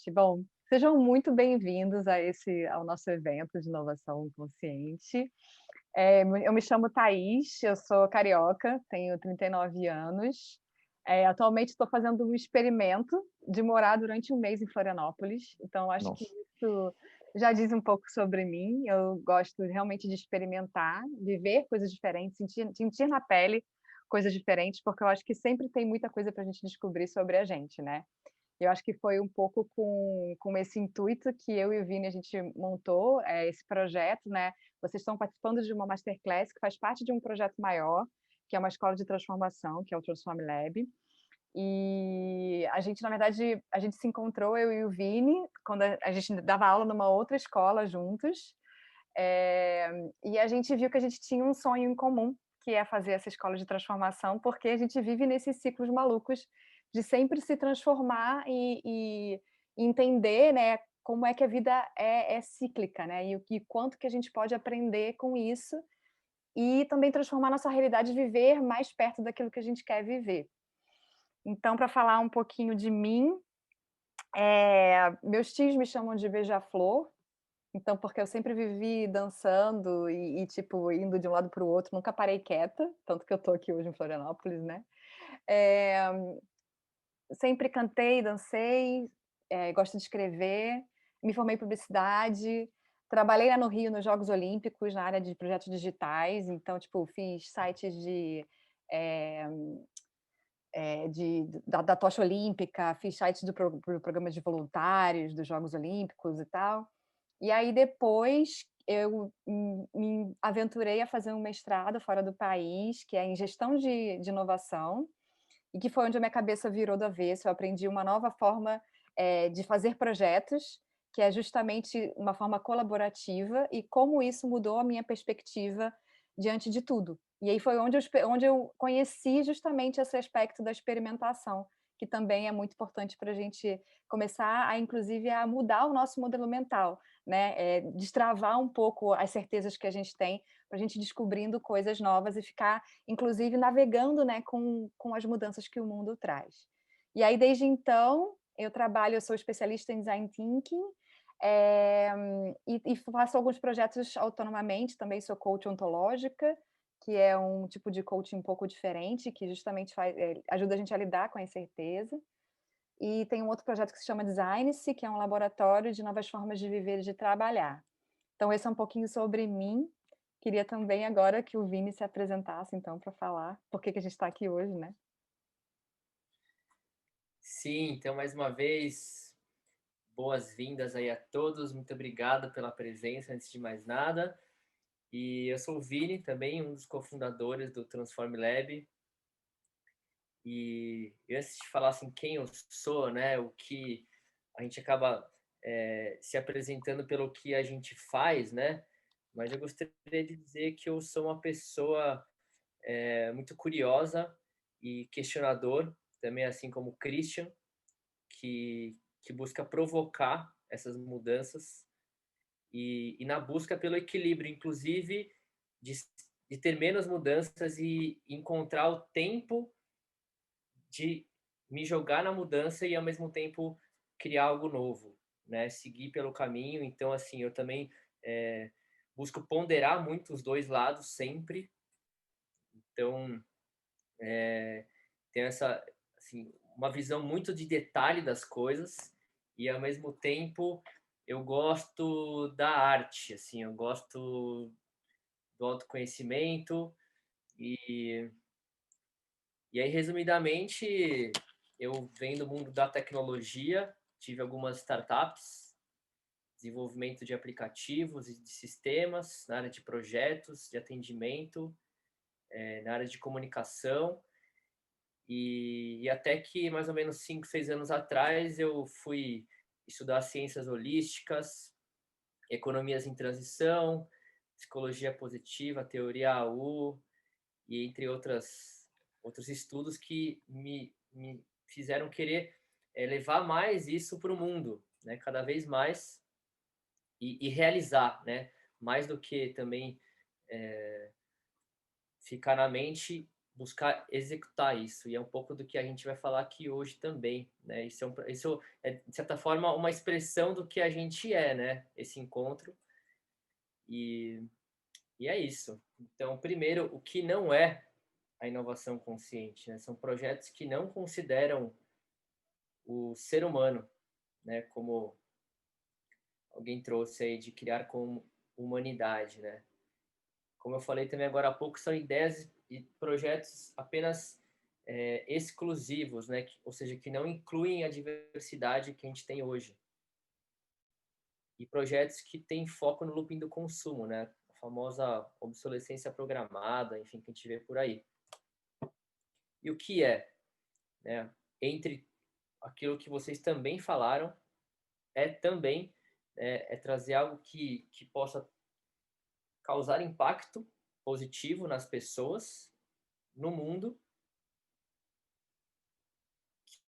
gente. Bom, sejam muito bem-vindos ao nosso evento de inovação consciente. Eu me chamo Thaís, eu sou carioca, tenho 39 anos. Atualmente estou fazendo um experimento de morar durante um mês em Florianópolis, então acho que Nossa, isso já diz um pouco sobre mim. Eu gosto realmente de experimentar, viver coisas diferentes, sentir na pele coisas diferentes, porque eu acho que sempre tem muita coisa para a gente descobrir sobre a gente, né? Eu acho que foi um pouco com esse intuito que eu e o Vini a gente montou, esse projeto, né. Vocês estão participando de uma masterclass que faz parte de um projeto maior, que é uma escola de transformação, que é o Transform Lab. E a gente, na verdade, a gente se encontrou, eu e o Vini, quando a gente dava aula numa outra escola juntos, e a gente viu que a gente tinha um sonho em comum, que é fazer essa escola de transformação, porque a gente vive nesses ciclos malucos de sempre se transformar e entender, né, como é que a vida é cíclica, né, e o que quanto que a gente pode aprender com isso, e também transformar nossa realidade e viver mais perto daquilo que a gente quer viver. Então, para falar um pouquinho de mim, meus tios me chamam de beija-flor, então, porque eu sempre vivi dançando tipo, indo de um lado para o outro, nunca parei quieta, tanto que eu estou aqui hoje em Florianópolis, né. Eh, Sempre cantei, dancei, gosto de escrever, me formei em publicidade, trabalhei lá no Rio nos Jogos Olímpicos, na área de projetos digitais, então, tipo, fiz sites eh da tocha olímpica, fiz sites do programa de voluntários dos Jogos Olímpicos e tal. E aí depois eu me aventurei a fazer um mestrado fora do país, que é em gestão de inovação, e que foi onde a minha cabeça virou do avesso. Eu aprendi uma nova forma, de fazer projetos, que é justamente uma forma colaborativa, e como isso mudou a minha perspectiva diante de tudo. E aí foi onde eu conheci justamente esse aspecto da experimentação, que também é muito importante para a gente começar a, inclusive, a mudar o nosso modelo mental, né, destravar um pouco as certezas que a gente tem, para a gente descobrindo coisas novas e ficar, inclusive, navegando, né, com as mudanças que o mundo traz. E aí, desde então, eu sou especialista em design thinking, eh, e faço alguns projetos autonomamente, também sou coach ontológica, que é um tipo de coaching um pouco diferente, que justamente ajuda a gente a lidar com a incerteza. E tem um outro projeto que se chama Design-se, que é um laboratório de novas formas de viver e de trabalhar. Então esse é um pouquinho sobre mim. Queria também agora que o Vini se apresentasse então para falar por que que a gente está aqui hoje, né. sim, então mais uma vez, boas-vindas aí a todos, muito obrigado pela presença, antes de mais nada. E eu sou o Vini, também um dos cofundadores do Transform Lab. E antes de falar assim quem eu sou, né, o que a gente acaba se apresentando pelo que a gente faz, né? Mas eu gostaria de dizer que eu sou uma pessoa muito curiosa e questionador, também assim como o Christian, que busca provocar essas mudanças e na busca pelo equilíbrio, inclusive de, de ter menos mudanças e encontrar o tempo de me jogar na mudança e ao mesmo tempo criar algo novo, né? Seguir pelo caminho. Então, assim, eu também é, busco ponderar muito os dois lados sempre. Então, tenho essa, assim, uma visão muito de detalhe das coisas e ao mesmo tempo eu gosto da arte, assim, eu gosto do autoconhecimento e, e aí, resumidamente, eu venho do mundo da tecnologia, tive algumas startups, desenvolvimento de aplicativos e de sistemas na área de projetos, de atendimento, na área de comunicação. E até que mais ou menos 5, 6 anos atrás eu fui estudar ciências holísticas, economias em transição, psicologia positiva, teoria AU e entre outros estudos que me fizeram querer levar mais isso para o mundo, né? Cada vez mais e realizar, né? Mais do que também ficar na mente, buscar executar isso. E é um pouco do que a gente vai falar aqui hoje também, né? Isso é, de certa forma, uma expressão do que a gente é, né? Esse encontro. E, e é isso. Então, primeiro, o que não é a inovação consciente, né? São projetos que não consideram o ser humano, né? Como alguém trouxe aí, de criar com humanidade, né? Como eu falei também agora há pouco, são ideias e projetos apenas exclusivos, né? Ou seja, que não incluem a diversidade que a gente tem hoje. E projetos que têm foco no looping do consumo, né? A famosa obsolescência programada, enfim, que a gente vê por aí. E o que é, né? Entre aquilo que vocês também falaram, também trazer algo que possa causar impacto positivo nas pessoas, no mundo,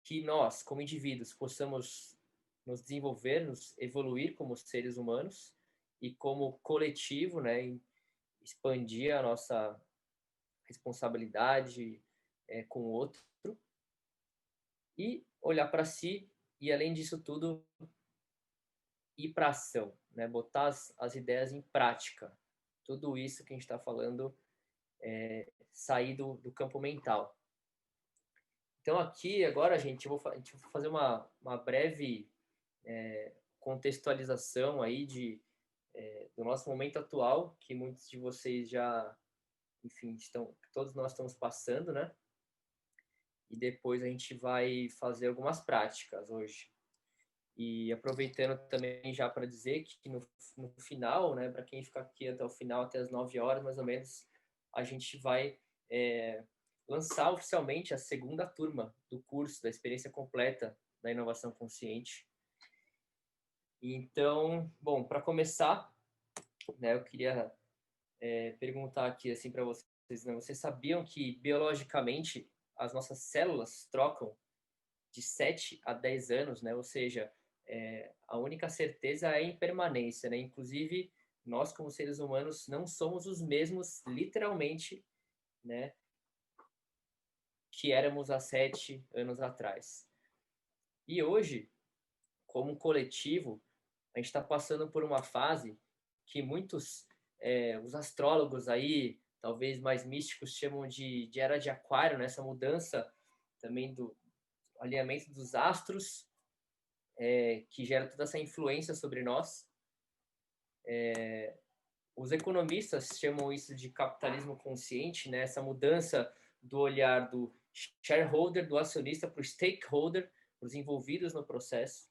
que nós, como indivíduos, possamos nos desenvolver, nos evoluir como seres humanos e como coletivo, né, expandir a nossa responsabilidade com o outro e olhar para si e, além disso tudo, ir para ação, né, botar as ideias em prática. Tudo isso que a gente está falando sair do campo mental. Então aqui agora, gente, a gente vai fazer uma breve contextualização aí do nosso momento atual, que muitos de vocês já, enfim, todos nós estamos passando, né? E depois a gente vai fazer algumas práticas hoje. E aproveitando também já para dizer que no final, né, para quem ficar aqui até o final, até as 9 horas mais ou menos, a gente vai lançar oficialmente a segunda turma do curso da experiência completa da inovação consciente. Então, bom, para começar, né, eu queria perguntar aqui assim para vocês, né, vocês sabiam que biologicamente as nossas células trocam de 7 a 10 anos, né? Ou seja, a única certeza é a impermanência, né? Inclusive, nós como seres humanos não somos os mesmos, literalmente, né, que éramos há 7 anos atrás. E hoje, como coletivo, a gente está passando por uma fase que muitos, os astrólogos aí, talvez mais místicos, chamam de era de aquário, né? Essa mudança também do alinhamento dos astros, que gera toda essa influência sobre nós. Os economistas chamam isso de capitalismo consciente, né? Essa mudança do olhar do shareholder, do acionista, para o stakeholder, para os envolvidos no processo.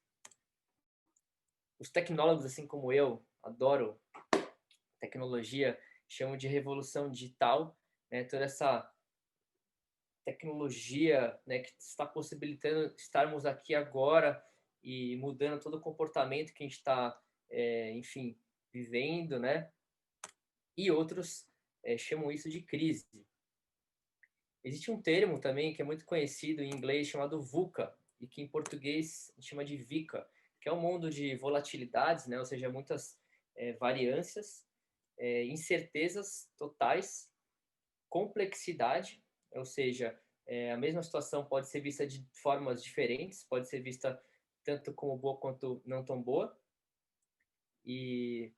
Os tecnólogos, assim como eu, adoro tecnologia, chamam de revolução digital, né? Toda essa tecnologia, né, que está possibilitando estarmos aqui agora e mudando todo o comportamento que a gente está, enfim, vivendo, né? E outros chamam isso de crise. Existe um termo também que é muito conhecido em inglês chamado VUCA e que em português chama de VICA, que é um mundo de volatilidades, né? Ou seja, muitas variâncias, incertezas totais, complexidade, ou seja, a mesma situação pode ser vista de formas diferentes, pode ser vista tanto como boa quanto não tão boa, e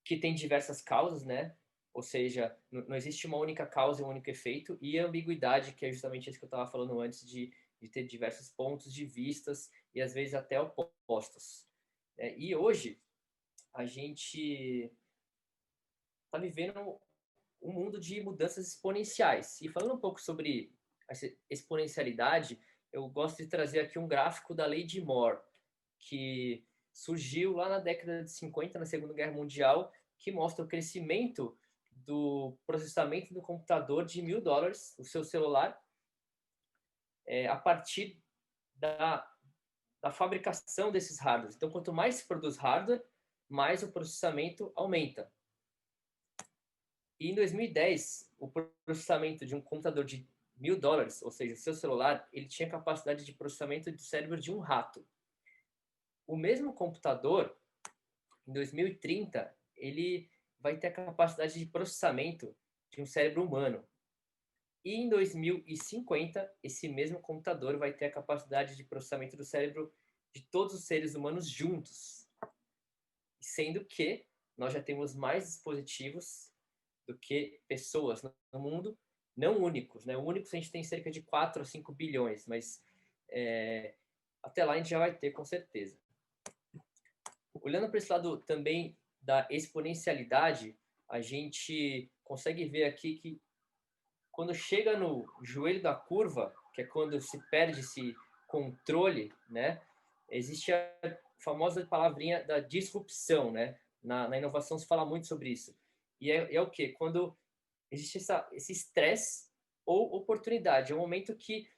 que tem diversas causas, né? Ou seja, não existe uma única causa e um único efeito, e a ambiguidade, que é justamente isso que eu estava falando antes, de ter diversos pontos de vistas e às vezes até opostos. E hoje, a gente está vivendo um mundo de mudanças exponenciais. E falando um pouco sobre essa exponencialidade, eu gosto de trazer aqui um gráfico da lei de Moore, que surgiu lá na década de 50, na Segunda Guerra Mundial, que mostra o crescimento do processamento do computador de $1.000, o seu celular, a partir da fabricação desses hardwares. Então, quanto mais se produz hardware, mais o processamento aumenta. E em 2010, o processamento de um computador de $1.000, ou seja, seu celular, ele tinha capacidade de processamento do cérebro de um rato. O mesmo computador, em 2030, ele vai ter a capacidade de processamento de um cérebro humano. E em 2050, esse mesmo computador vai ter a capacidade de processamento do cérebro de todos os seres humanos juntos. Sendo que nós já temos mais dispositivos do que pessoas no mundo, não únicos, né? Únicos a gente tem cerca de 4 a 5 bilhões, mas até lá a gente já vai ter com certeza. Olhando para esse lado também da exponencialidade, a gente consegue ver aqui que quando chega no joelho da curva, que é quando se perde esse controle, né? Existe a famosa palavrinha da disrupção, né? Na inovação se fala muito sobre isso. E é o quê? Quando existe esse estresse ou oportunidade. É um momento que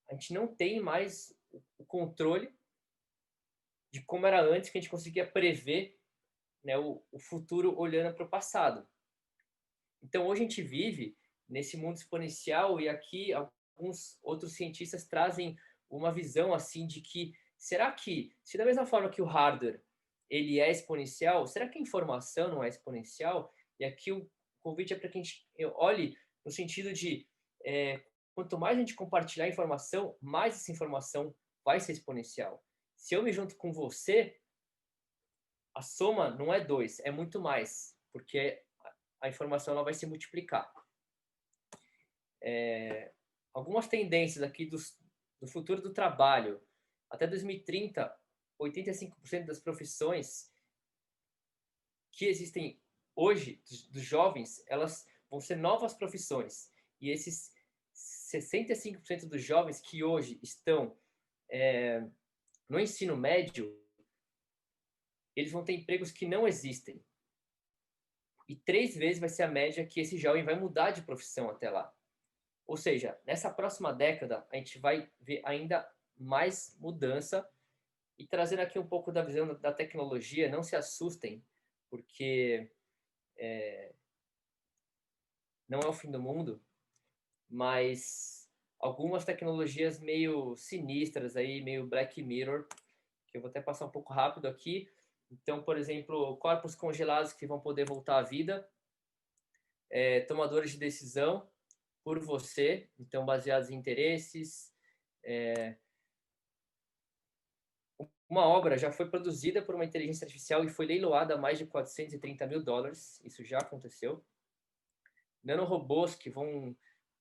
a gente não tem mais o controle de como era antes, que a gente conseguia prever, né, o futuro olhando para o passado. Então, hoje a gente vive nesse mundo exponencial e aqui alguns outros cientistas trazem uma visão assim de que será que, se da mesma forma que o hardware ele é exponencial, será que a informação não é exponencial? E aqui o convite é para que a gente olhe no sentido de quanto mais a gente compartilhar informação, mais essa informação vai ser exponencial. Se eu me junto com você, a soma não é 2, é muito mais, porque a informação ela vai se multiplicar. Algumas tendências aqui do futuro do trabalho. Até 2030, 85% das profissões que existem hoje, dos jovens, elas vão ser novas profissões. E esses 65% dos jovens que hoje estão no ensino médio, eles vão ter empregos que não existem. E 3 vezes vai ser a média que esse jovem vai mudar de profissão até lá. Ou seja, nessa próxima década, a gente vai ver ainda mais mudança. E trazendo aqui um pouco da visão da tecnologia, não se assustem, porque não é o fim do mundo, mas algumas tecnologias meio sinistras aí, meio Black Mirror, que eu vou até passar um pouco rápido aqui. Então, por exemplo, corpos congelados que vão poder voltar à vida, tomadores de decisão por você, então baseados em interesses. Uma obra já foi produzida por uma inteligência artificial e foi leiloada a mais de 430 mil dólares. Isso já aconteceu. Nanorobôs que vão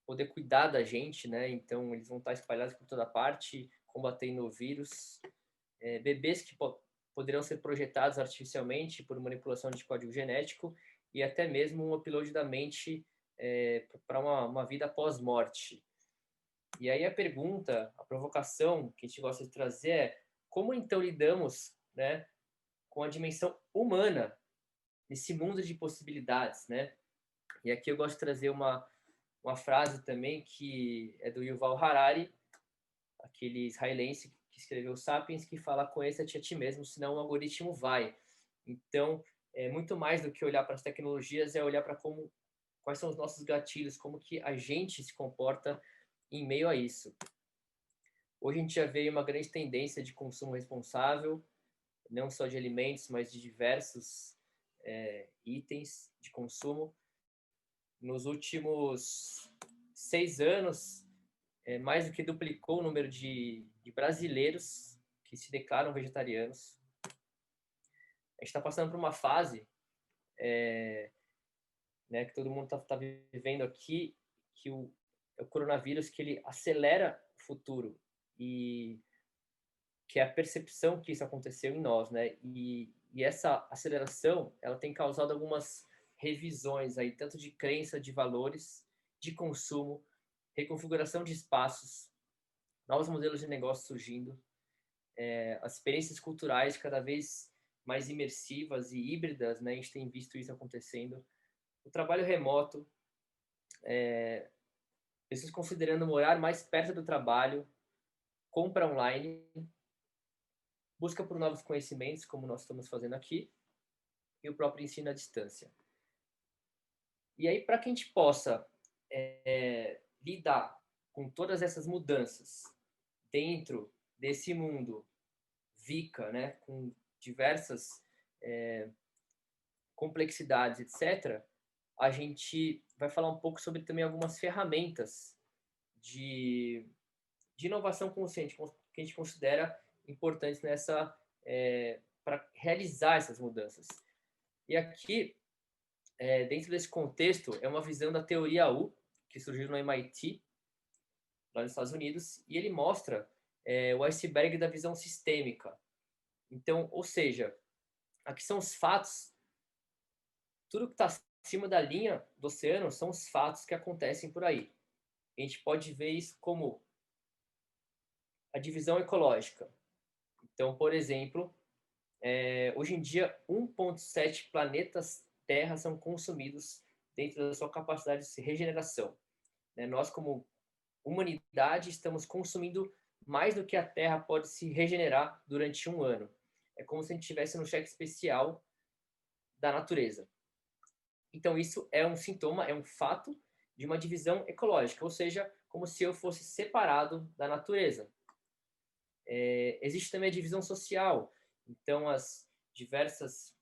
poder cuidar da gente, né? Então, eles vão estar espalhados por toda parte, combatendo o vírus. Bebês que poderão ser projetados artificialmente por manipulação de código genético e até mesmo um upload da mente para uma vida pós-morte. E aí a pergunta, a provocação que a gente gosta de trazer é como então lidamos, né, com a dimensão humana nesse mundo de possibilidades, né? E aqui eu gosto de trazer uma frase também que é do Yuval Harari, aquele israelense que escreveu Sapiens, que fala: conheça-te a ti mesmo, senão o algoritmo vai. Então, muito mais do que olhar para as tecnologias, é olhar para quais são os nossos gatilhos, como que a gente se comporta em meio a isso. Hoje a gente já vê uma grande tendência de consumo responsável, não só de alimentos, mas de diversos itens de consumo. Nos últimos 6 anos, mais do que duplicou o número de brasileiros que se declaram vegetarianos. A gente está passando por uma fase né, que todo mundo está vivendo aqui, que o coronavírus que ele acelera o futuro e que é a percepção que isso aconteceu em nós, né? E essa aceleração, ela tem causado algumas revisões aí, tanto de crença, de valores, de consumo, reconfiguração de espaços, novos modelos de negócio surgindo, as experiências culturais cada vez mais imersivas e híbridas, né? A gente tem visto isso acontecendo. O trabalho remoto, pessoas considerando morar mais perto do trabalho, compra online, busca por novos conhecimentos, como nós estamos fazendo aqui, e o próprio ensino à distância. E aí, para que a gente possa lidar com todas essas mudanças dentro desse mundo VICA, né, com diversas complexidades, etc., a gente vai falar um pouco sobre também algumas ferramentas de inovação consciente que a gente considera importantes para realizar essas mudanças. E aqui, dentro desse contexto, é uma visão da teoria U, que surgiu no MIT, lá nos Estados Unidos, e ele mostra o iceberg da visão sistêmica. Então, ou seja, aqui são os fatos, tudo que está acima da linha do oceano são os fatos que acontecem por aí. A gente pode ver isso como a divisão ecológica. Então, por exemplo, hoje em dia, 1,7 planetas Terra são consumidos dentro da sua capacidade de regeneração. Nós, como humanidade, estamos consumindo mais do que a Terra pode se regenerar durante um ano. É como se a gente estivesse no cheque especial da natureza. Então, isso é um sintoma, é um fato de uma divisão ecológica, ou seja, como se eu fosse separado da natureza. Existe também a divisão social. Então, as diversas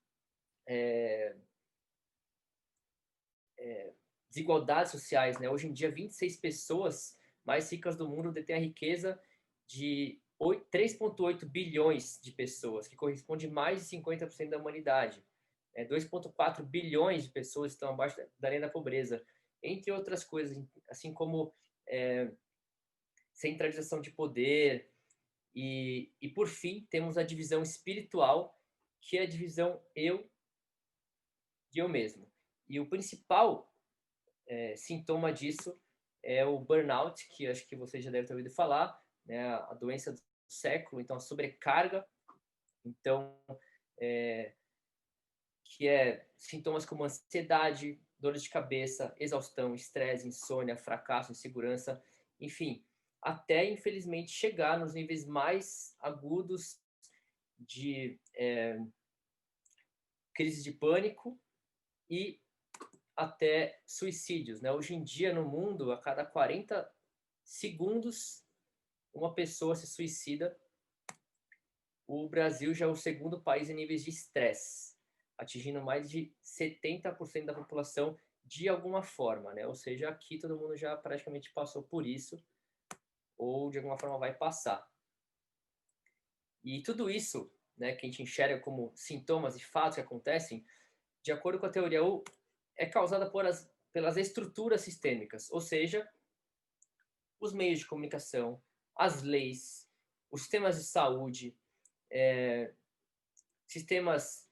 desigualdades sociais, né? Hoje em dia, 26 pessoas mais ricas do mundo detêm a riqueza de 3,8 bilhões de pessoas, que corresponde a mais de 50% da humanidade. 2,4 bilhões de pessoas estão abaixo da linha da pobreza, entre outras coisas, assim como centralização de poder. E, por fim, temos a divisão espiritual, que é a divisão eu de eu mesmo. E o principal sintoma disso é o burnout, que acho que você já deve ter ouvido falar, né? A doença do século, então a sobrecarga, então que é sintomas como ansiedade, dores de cabeça, exaustão, estresse, insônia, fracasso, insegurança, enfim, até infelizmente chegar nos níveis mais agudos de crise de pânico e até suicídios, né? Hoje em dia, no mundo, a cada 40 segundos, uma pessoa se suicida. O Brasil já é o segundo país em níveis de estresse, atingindo mais de 70% da população de alguma forma, né? Ou seja, aqui todo mundo já praticamente passou por isso, ou de alguma forma vai passar. E tudo isso, né, que a gente enxerga como sintomas e fatos que acontecem, de acordo com a teoria U, é causada pelas estruturas sistêmicas, ou seja, os meios de comunicação, as leis, os sistemas de saúde, sistemas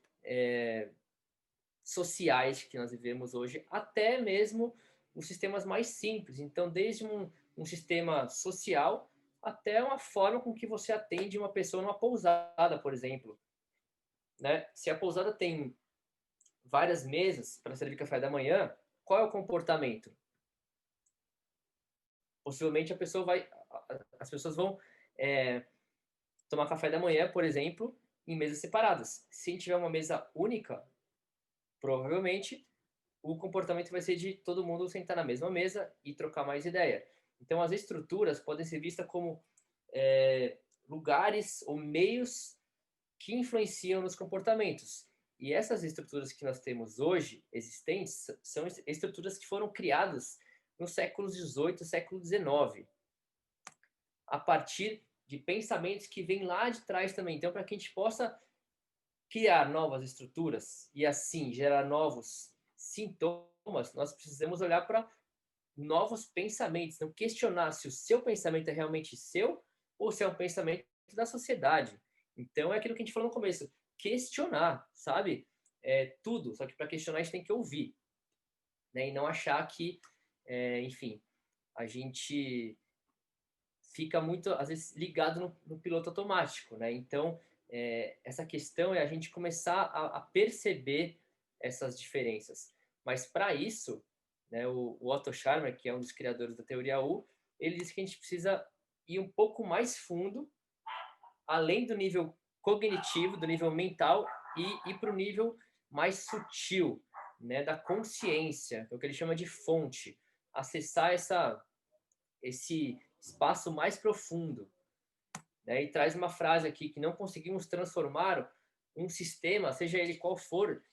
sociais que nós vivemos hoje, até mesmo os sistemas mais simples. Então, desde um sistema social até uma forma com que você atende uma pessoa numa pousada, por exemplo. Né? Se a pousada tem várias mesas para servir café da manhã, qual é o comportamento? Possivelmente as pessoas vão tomar café da manhã, por exemplo, em mesas separadas. Se tiver uma mesa única, provavelmente o comportamento vai ser de todo mundo sentar na mesma mesa e trocar mais ideia. Então, as estruturas podem ser vistas como lugares ou meios que influenciam nos comportamentos. E essas estruturas que nós temos hoje, existentes, são estruturas que foram criadas no século XVIII, século XIX, a partir de pensamentos que vêm lá de trás também. Então, para que a gente possa criar novas estruturas e assim gerar novos sintomas, nós precisamos olhar para novos pensamentos, não questionar se o seu pensamento é realmente seu ou se é um pensamento da sociedade. Então é aquilo que a gente falou no começo, questionar, sabe? Tudo, só que para questionar a gente tem que ouvir, né? E não achar que, enfim, a gente fica muito, às vezes, ligado no piloto automático, né? Então, essa questão é a gente começar a perceber essas diferenças. Mas, para isso, né, o Otto Scharmer, que é um dos criadores da teoria U, ele diz que a gente precisa ir um pouco mais fundo, além do nível cognitivo, do nível mental, e ir para o nível mais sutil, né, da consciência, que é o que ele chama de fonte. Acessar esse espaço mais profundo. Né? E traz uma frase aqui, que não conseguimos transformar um sistema, seja ele qual for,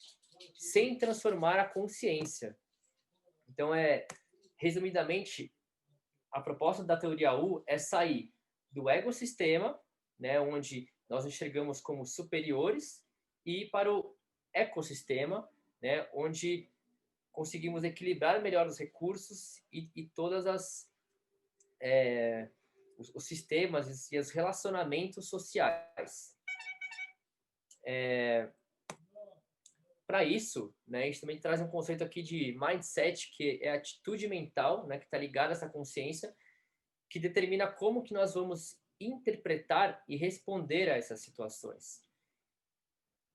sem transformar a consciência. Então, resumidamente, a proposta da teoria U é sair do ecossistema, né, onde nós enxergamos como superiores, e ir para o ecossistema, né, onde conseguimos equilibrar melhor os recursos e todas os sistemas e os relacionamentos sociais. Para isso, né, a gente também traz um conceito aqui de mindset, que é a atitude mental, né, que está ligada a essa consciência, que determina como que nós vamos interpretar e responder a essas situações.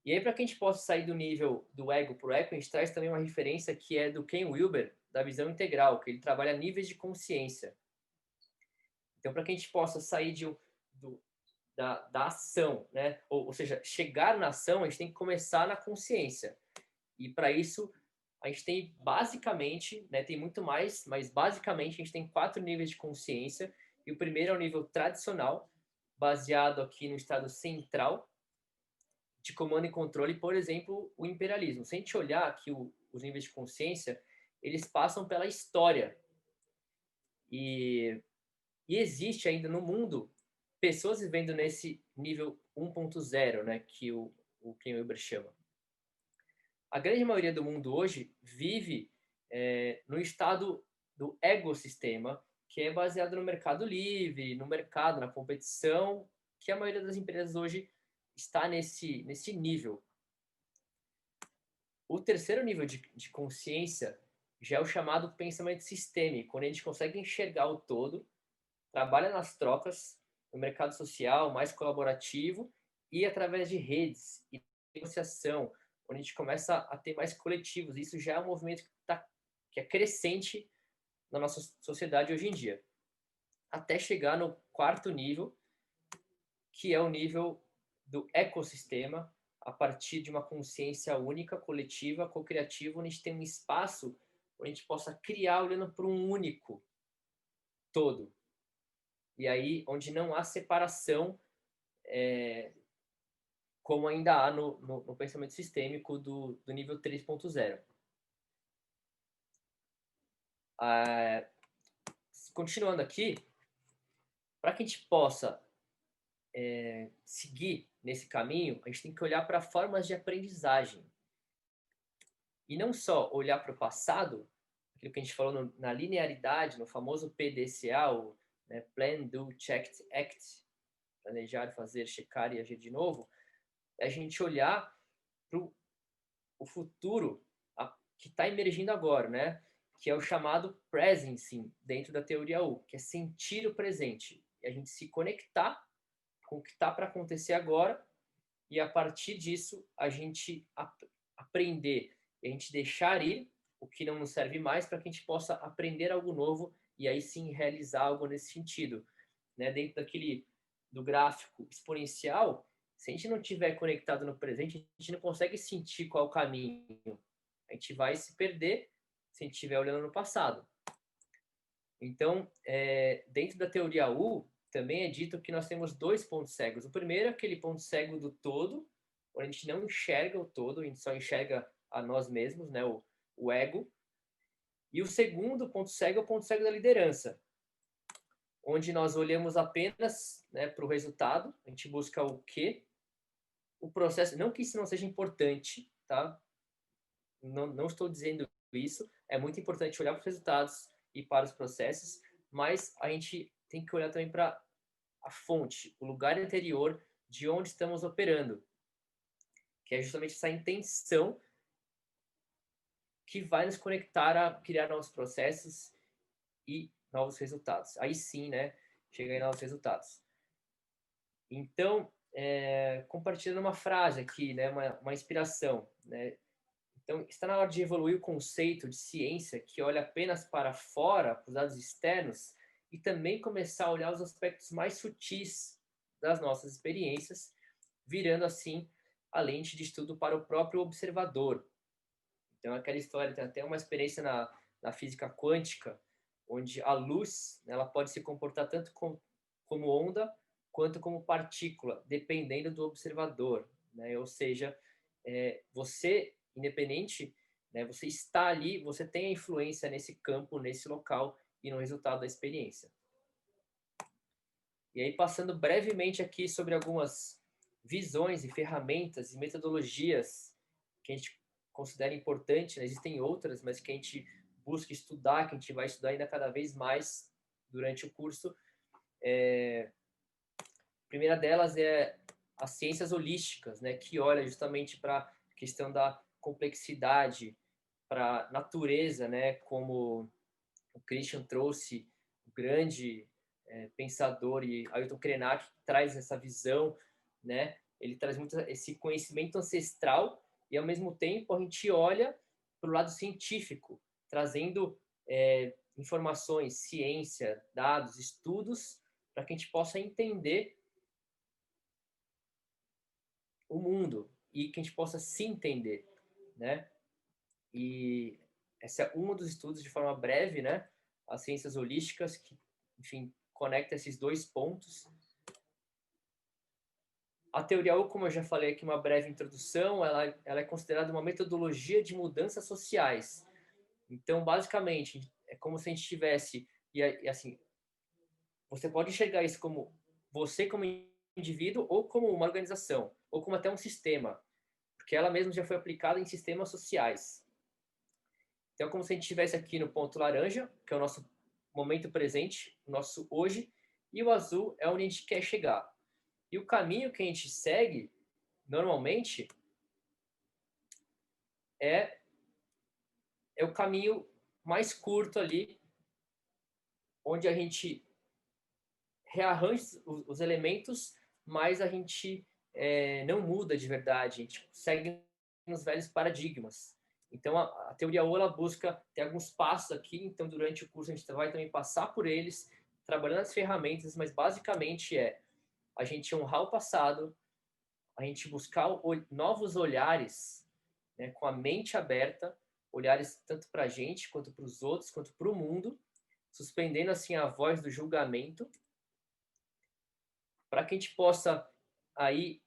E aí, para que a gente possa sair do nível do ego para o eco, a gente traz também uma referência que é do Ken Wilber, da visão integral, que ele trabalha níveis de consciência. Então, para que a gente possa sair da ação, né? Ou seja, chegar na ação, a gente tem que começar na consciência. E para isso, a gente tem basicamente, né, tem muito mais, mas basicamente a gente tem 4 níveis de consciência. E o primeiro é o nível tradicional, baseado aqui no estado central, de comando e controle, por exemplo, o imperialismo. Se a gente olhar aqui os níveis de consciência, eles passam pela história. E existe ainda no mundo pessoas vivendo nesse nível 1.0, né, que o Ken Wilber chama. A grande maioria do mundo hoje vive no estado do ecossistema, que é baseado no mercado livre, no mercado, na competição, que a maioria das empresas hoje está nesse nível. O terceiro nível de consciência já é o chamado pensamento sistêmico, quando a gente consegue enxergar o todo, trabalha nas trocas, no mercado social mais colaborativo e através de redes e negociação, onde a gente começa a ter mais coletivos. Isso já é um movimento que é crescente na nossa sociedade hoje em dia. Até chegar no quarto nível, que é o nível do ecossistema, a partir de uma consciência única, coletiva, co-criativa, onde a gente tem um espaço onde a gente possa criar olhando para um único todo. E aí, onde não há separação, como ainda há no pensamento sistêmico do nível 3.0. Continuando aqui, para que a gente possa seguir nesse caminho, a gente tem que olhar para formas de aprendizagem. E não só olhar para o passado, aquilo que a gente falou na linearidade, no famoso PDCA, né, Plan, Do, Check, Act, planejar, fazer, checar e agir de novo, é a gente olhar para o futuro que está emergindo agora, né? Que é o chamado presencing dentro da teoria U, que é sentir o presente. E a gente se conectar com o que está para acontecer agora e a partir disso a gente aprender e a gente deixar ir o que não nos serve mais para que a gente possa aprender algo novo e aí sim realizar algo nesse sentido, né? Dentro do gráfico exponencial, se a gente não estiver conectado no presente, a gente não consegue sentir qual é o caminho. A gente vai se perder se a gente estiver olhando no passado. Então, dentro da teoria U, também é dito que nós temos 2 pontos cegos. O primeiro é aquele ponto cego do todo, onde a gente não enxerga o todo, a gente só enxerga a nós mesmos, né, o ego. E o segundo ponto cego é o ponto cego da liderança, onde nós olhamos apenas, né, para o resultado, a gente busca o quê, o processo, não que isso não seja importante, tá? Não estou dizendo isso, é muito importante olhar para os resultados e para os processos, mas a gente tem que olhar também para a fonte, o lugar anterior de onde estamos operando, que é justamente essa intenção que vai nos conectar a criar novos processos e novos resultados. Aí sim, né, chegar em novos resultados. Então, compartilhando uma frase aqui, né, uma inspiração, né? Então, está na hora de evoluir o conceito de ciência que olha apenas para fora, para os dados externos, e também começar a olhar os aspectos mais sutis das nossas experiências, virando assim a lente de estudo para o próprio observador. Então, aquela história, tem até uma experiência na física quântica, onde a luz, ela pode se comportar tanto como onda quanto como partícula, dependendo do observador, né? Ou seja, você, independente, né? Você está ali, você tem a influência nesse campo, nesse local e no resultado da experiência. E aí, passando brevemente aqui sobre algumas visões e ferramentas e metodologias que a gente considera importante, né? Existem outras, mas que a gente busca estudar, que a gente vai estudar ainda cada vez mais durante o curso. A primeira delas é as ciências holísticas, né? Que olha justamente para a questão da complexidade, para a natureza, né? Como o Christian trouxe, o grande pensador, e Ailton Krenak traz essa visão, né? Ele traz muito esse conhecimento ancestral e, ao mesmo tempo, a gente olha para o lado científico, trazendo informações, ciência, dados, estudos, para que a gente possa entender o mundo e que a gente possa se entender, né? E esse é um dos estudos, de forma breve, né? As ciências holísticas, que, enfim, conecta esses dois pontos. A teoria U, como eu já falei aqui, uma breve introdução, ela é considerada uma metodologia de mudanças sociais. Então, basicamente, é como se a gente tivesse, e assim, você pode enxergar isso como você como indivíduo ou como uma organização, ou como até um sistema, porque ela mesma já foi aplicada em sistemas sociais. Então, é como se a gente estivesse aqui no ponto laranja, que é o nosso momento presente, o nosso hoje, e o azul é onde a gente quer chegar. E o caminho que a gente segue, normalmente, é o caminho mais curto ali, onde a gente rearranja os elementos, mas a gente não muda de verdade, a gente segue nos velhos paradigmas. Então, a teoria O, ela busca ter alguns passos aqui, então durante o curso a gente vai também passar por eles, trabalhando as ferramentas, mas basicamente a gente honrar o passado, a gente buscar novos olhares, né, com a mente aberta, olhares tanto para a gente, quanto para os outros, quanto para o mundo, suspendendo assim a voz do julgamento, para que a gente possa aí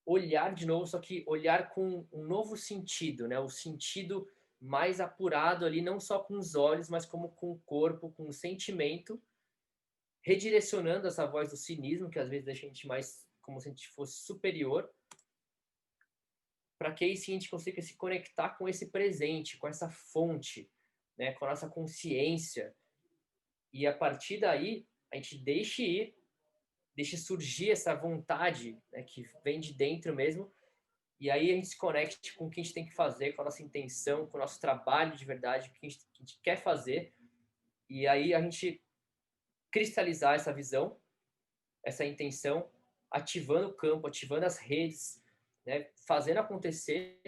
olhar de novo, só que olhar com um novo sentido, né? O sentido mais apurado ali, não só com os olhos, mas como com o corpo, com o sentimento, redirecionando essa voz do cinismo, que às vezes deixa a gente mais como se a gente fosse superior, para que aí sim a gente consiga se conectar com esse presente, com essa fonte, né? Com a nossa consciência. E a partir daí, a gente deixe surgir essa vontade, né, que vem de dentro mesmo, e aí a gente se conecte com o que a gente tem que fazer, com a nossa intenção, com o nosso trabalho de verdade, o que a gente quer fazer, e aí a gente cristalizar essa visão, essa intenção, ativando o campo, ativando as redes, né, fazendo acontecer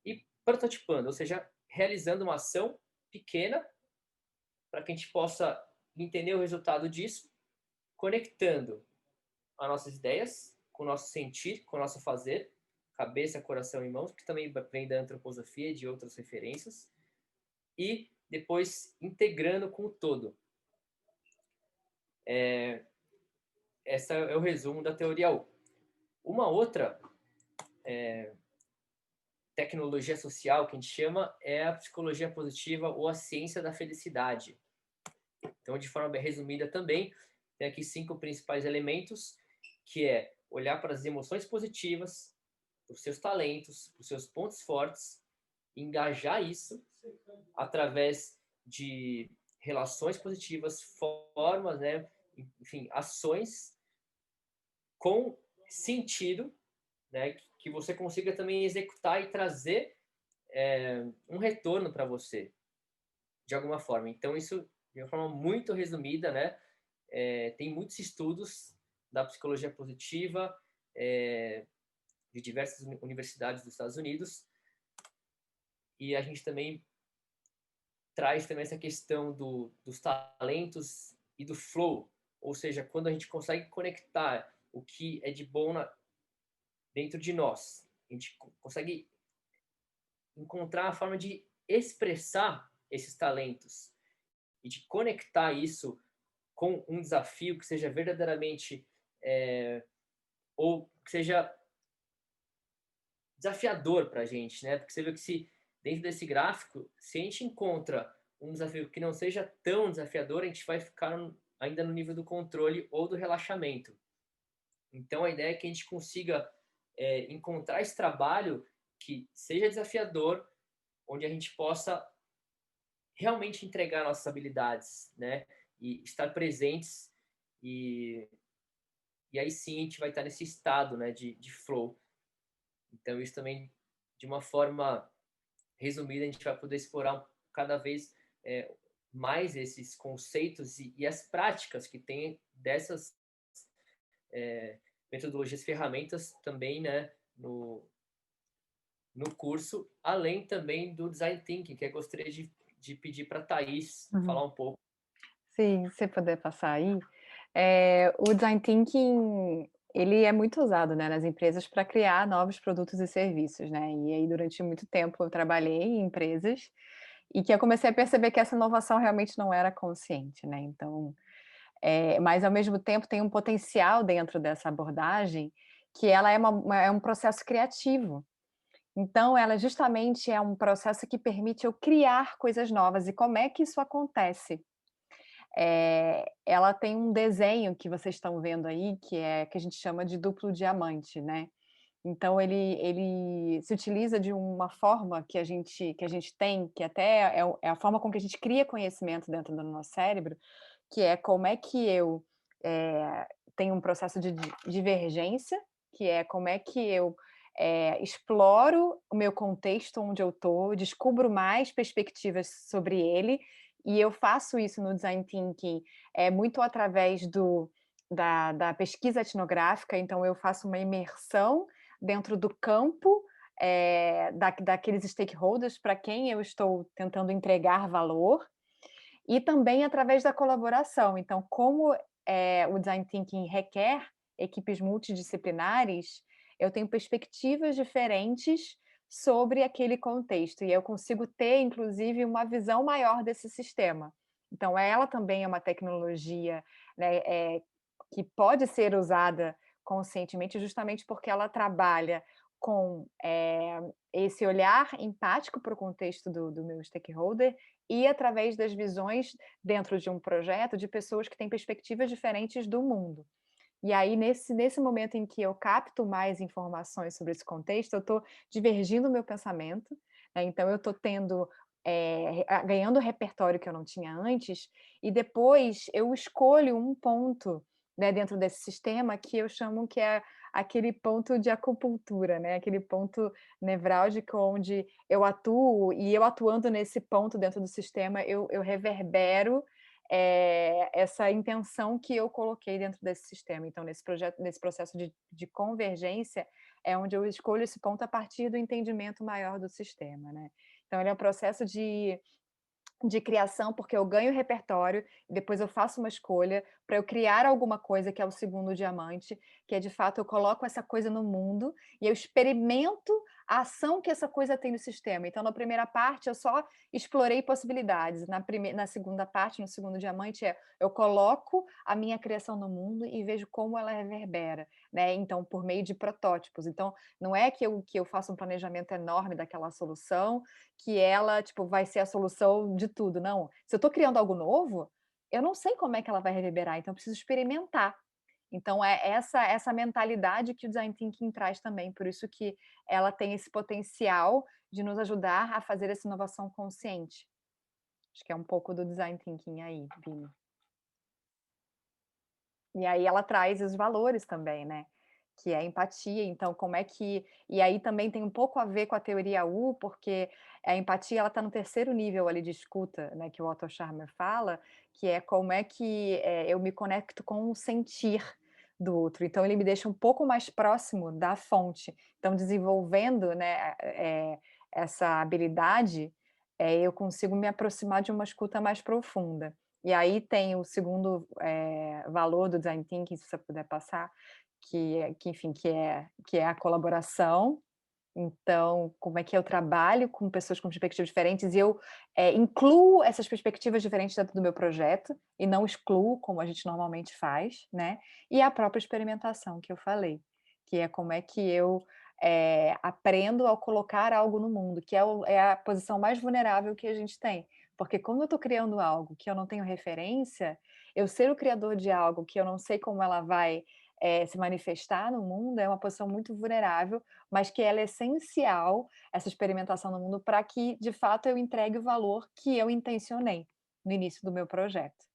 e prototipando, ou seja, realizando uma ação pequena para que a gente possa entender o resultado disso, conectando as nossas ideias com o nosso sentir, com o nosso fazer, cabeça, coração e mãos, que também vem da antroposofia e de outras referências, e depois integrando com o todo. Esse é o resumo da teoria U. Uma outra tecnologia social que a gente chama é a psicologia positiva ou a ciência da felicidade. Então, de forma bem resumida também, tem aqui 5 principais elementos, que é olhar para as emoções positivas, para os seus talentos, para os seus pontos fortes, engajar isso através de relações positivas, formas, né, enfim, ações com sentido, né, que você consiga também executar e trazer um retorno para você, de alguma forma. Então, isso, de uma forma muito resumida, né, tem muitos estudos da psicologia positiva, de diversas universidades dos Estados Unidos, e a gente também traz também essa questão dos talentos e do flow, ou seja, quando a gente consegue conectar o que é de bom dentro de nós, a gente consegue encontrar a forma de expressar esses talentos e de conectar isso com um desafio que seja verdadeiramente ou que seja desafiador para a gente, né? Porque você vê que dentro desse gráfico, se a gente encontra um desafio que não seja tão desafiador, a gente vai ficar ainda no nível do controle ou do relaxamento. Então, a ideia é que a gente consiga encontrar esse trabalho que seja desafiador, onde a gente possa realmente entregar nossas habilidades, né? E estar presentes e, e aí sim a gente vai estar nesse estado, né, de flow. Então, isso também, de uma forma resumida, a gente vai poder explorar cada vez mais esses conceitos e as práticas que tem dessas metodologias, ferramentas também, né, no curso, além também do Design Thinking, que eu gostaria de pedir para a Thaís falar um pouco. Sim, se puder passar aí. O Design Thinking, ele é muito usado, né, nas empresas para criar novos produtos e serviços, né, e aí durante muito tempo eu trabalhei em empresas, e que eu comecei a perceber que essa inovação realmente não era consciente, né, então, mas ao mesmo tempo tem um potencial dentro dessa abordagem, que ela é um processo criativo. Então ela justamente é um processo que permite eu criar coisas novas, e como é que isso acontece? Ela tem um desenho que vocês estão vendo aí, que a gente chama de duplo diamante, né. Então ele se utiliza de uma forma que a gente tem, que até é a forma com que a gente cria conhecimento dentro do nosso cérebro, que é como é que eu, tenho um processo de divergência, que é como é que eu, exploro o meu contexto onde eu estou, descubro mais perspectivas sobre ele, e eu faço isso no design thinking, muito através da pesquisa etnográfica. Então eu faço uma imersão dentro do campo, daqueles stakeholders para quem eu estou tentando entregar valor, e também através da colaboração. Então, como o design thinking requer equipes multidisciplinares, eu tenho perspectivas diferentes sobre aquele contexto, e eu consigo ter, inclusive, uma visão maior desse sistema. Então, ela também é uma tecnologia, né, que pode ser usada conscientemente, justamente porque ela trabalha com esse olhar empático para o contexto do meu stakeholder, e através das visões dentro de um projeto de pessoas que têm perspectivas diferentes do mundo. E aí, nesse momento em que eu capto mais informações sobre esse contexto, eu estou divergindo o meu pensamento, né, então eu estou tendo, ganhando repertório que eu não tinha antes, e depois eu escolho um ponto, né, dentro desse sistema, que eu chamo que é aquele ponto de acupuntura, né, aquele ponto nevrálgico onde eu atuo, e eu atuando nesse ponto dentro do sistema, eu reverbero essa intenção que eu coloquei dentro desse sistema. Então, nesse processo de convergência, é onde eu escolho esse ponto a partir do entendimento maior do sistema, né. Então ele é um processo de criação, porque eu ganho repertório e depois eu faço uma escolha para eu criar alguma coisa, que é o segundo diamante, que é de fato eu coloco essa coisa no mundo e eu experimento a ação que essa coisa tem no sistema. Então, na primeira parte, eu só explorei possibilidades. Na segunda parte, no segundo diamante, eu coloco a minha criação no mundo e vejo como ela reverbera, né? Então, por meio de protótipos. Então, não é que eu faça um planejamento enorme daquela solução, que ela, tipo, vai ser a solução de tudo, não. Se eu estou criando algo novo, eu não sei como é que ela vai reverberar, então eu preciso experimentar. Então é essa mentalidade que o design thinking traz também, por isso que ela tem esse potencial de nos ajudar a fazer essa inovação consciente. Acho que é um pouco do design thinking aí, Vini. E aí ela traz os valores também, né, que é a empatia. Então como é que e aí também tem um pouco a ver com a teoria U, porque a empatia ela está no terceiro nível ali de escuta, né, que o Otto Scharmer fala, que é como é que, eu me conecto com o sentir do outro. Então ele me deixa um pouco mais próximo da fonte. Então desenvolvendo, né, essa habilidade, eu consigo me aproximar de uma escuta mais profunda. E aí tem o segundo, valor do design thinking, se você puder passar, enfim, que é a colaboração. Então, como é que eu trabalho com pessoas com perspectivas diferentes e eu, incluo essas perspectivas diferentes dentro do meu projeto e não excluo, como a gente normalmente faz, né. E a própria experimentação que eu falei, que é como é que eu, aprendo ao colocar algo no mundo, que é a posição mais vulnerável que a gente tem. Porque como eu estou criando algo que eu não tenho referência, eu ser o criador de algo que eu não sei como ela vai, se manifestar no mundo, é uma posição muito vulnerável, mas que ela é essencial, essa experimentação no mundo, para que, de fato, eu entregue o valor que eu intencionei no início do meu projeto.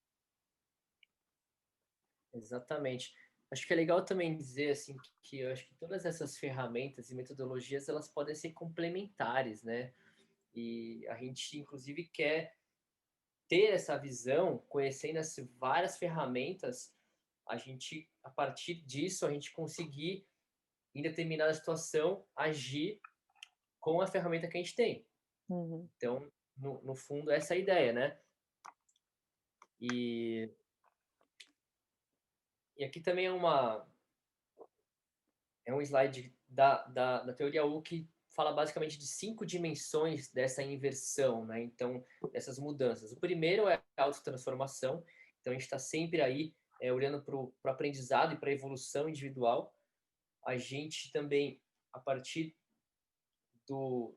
Exatamente. Acho que é legal também dizer assim que eu acho que todas essas ferramentas e metodologias elas podem ser complementares, né? E a gente inclusive quer ter essa visão, conhecendo as várias ferramentas, a gente a partir disso a gente conseguir em determinada situação agir com a ferramenta que a gente tem. Uhum. Então, no fundo, essa é a ideia, né? E, e aqui também é um slide da teoria U que fala basicamente de 5 dimensões dessa inversão, né? Então, dessas mudanças. O primeiro é a autotransformação. Então, a gente está sempre aí olhando para o aprendizado e para a evolução individual. A gente também, a partir do,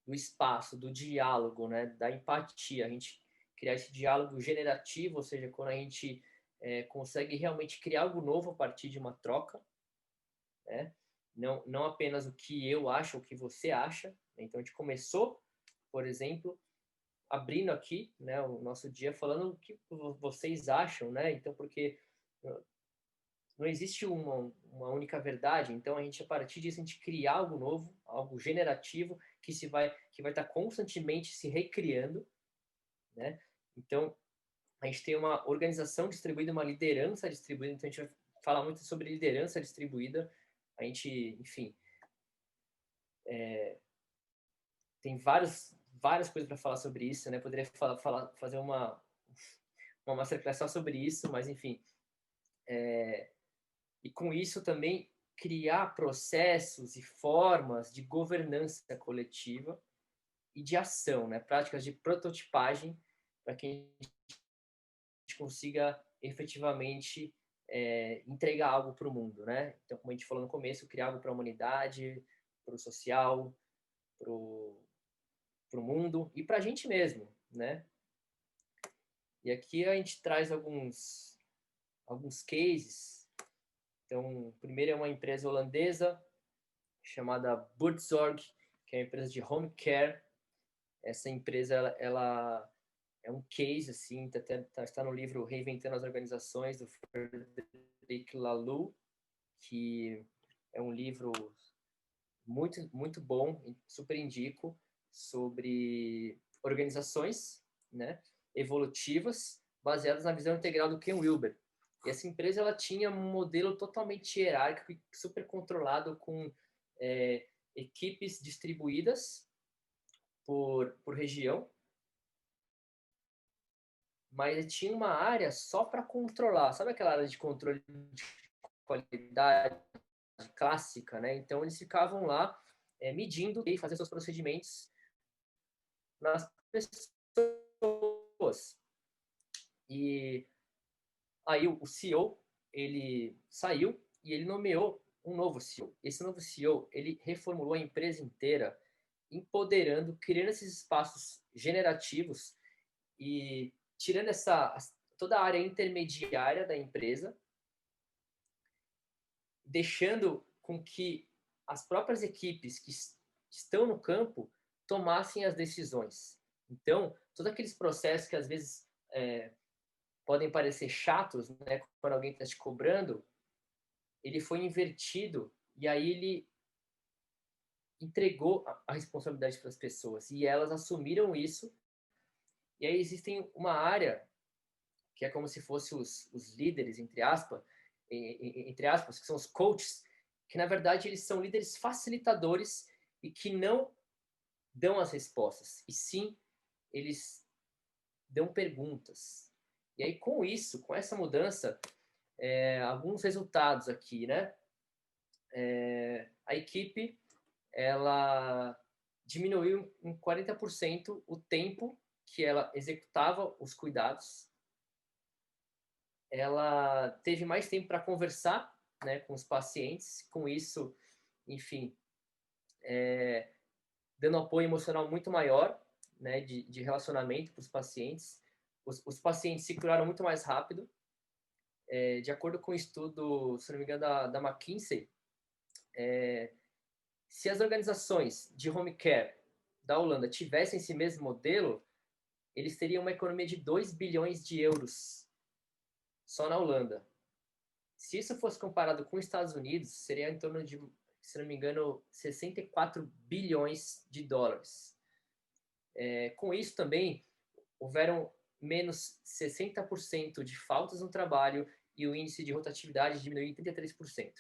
do espaço, do diálogo, né? Da empatia, a gente criar esse diálogo generativo, ou seja, quando a gente consegue realmente criar algo novo a partir de uma troca, né? Não apenas o que eu acho, o que você acha. Né? Então a gente começou, por exemplo, abrindo aqui, né, o nosso dia falando o que vocês acham, né? Então porque não existe uma única verdade. Então a gente a partir disso a gente criar algo novo, algo generativo que vai estar constantemente se recriando, né? Então a gente tem uma organização distribuída, uma liderança distribuída. Então a gente vai falar muito sobre liderança distribuída. A gente, enfim, tem várias coisas para falar sobre isso, né? Poderia fazer uma masterclass só sobre isso, mas enfim. E com isso também criar processos e formas de governança coletiva e de ação, né? Práticas de prototipagem para que a gente consiga efetivamente entregar algo para o mundo, né? Então, como a gente falou no começo, criar algo para a humanidade, para o social, para o mundo e para a gente mesmo, né? E aqui a gente traz alguns cases. Então, o primeiro é uma empresa holandesa chamada Buurtzorg, que é uma empresa de home care. Essa empresa ela é um case assim, está no livro Reinventando as Organizações do Frederic Laloux, que é um livro muito bom, super indico, sobre organizações, né, evolutivas baseadas na visão integral do Ken Wilber. E essa empresa ela tinha um modelo totalmente hierárquico e super controlado com equipes distribuídas por região, mas tinha uma área só para controlar. Sabe aquela área de controle de qualidade clássica, né? Então eles ficavam lá medindo e fazendo seus procedimentos nas pessoas. E aí o CEO, ele saiu e ele nomeou um novo CEO. Esse novo CEO, ele reformulou a empresa inteira, empoderando, criando esses espaços generativos e tirando toda a área intermediária da empresa, deixando com que as próprias equipes que estão no campo tomassem as decisões. Então, todos aqueles processos que às vezes podem parecer chatos, né, quando alguém está te cobrando, ele foi invertido e aí ele entregou a responsabilidade para as pessoas e elas assumiram isso. E aí existem uma área que é como se fosse os líderes, entre aspas, que são os coaches, que na verdade eles são líderes facilitadores e que não dão as respostas, e sim eles dão perguntas. E aí com isso, com essa mudança, alguns resultados aqui, né? A equipe ela diminuiu em 40% o tempo que ela executava os cuidados. Ela teve mais tempo para conversar, né, com os pacientes. Com isso, enfim, dando apoio emocional muito maior, né, de relacionamento para os pacientes. Os pacientes se curaram muito mais rápido. De acordo com um estudo, se não me engano, da McKinsey, se as organizações de home care da Holanda tivessem esse mesmo modelo, eles teriam uma economia de 2 bilhões de euros só na Holanda. Se isso fosse comparado com os Estados Unidos, seria em torno de, se não me engano, 64 bilhões de dólares. Com isso também, houveram menos 60% de faltas no trabalho e o índice de rotatividade diminuiu em 33%.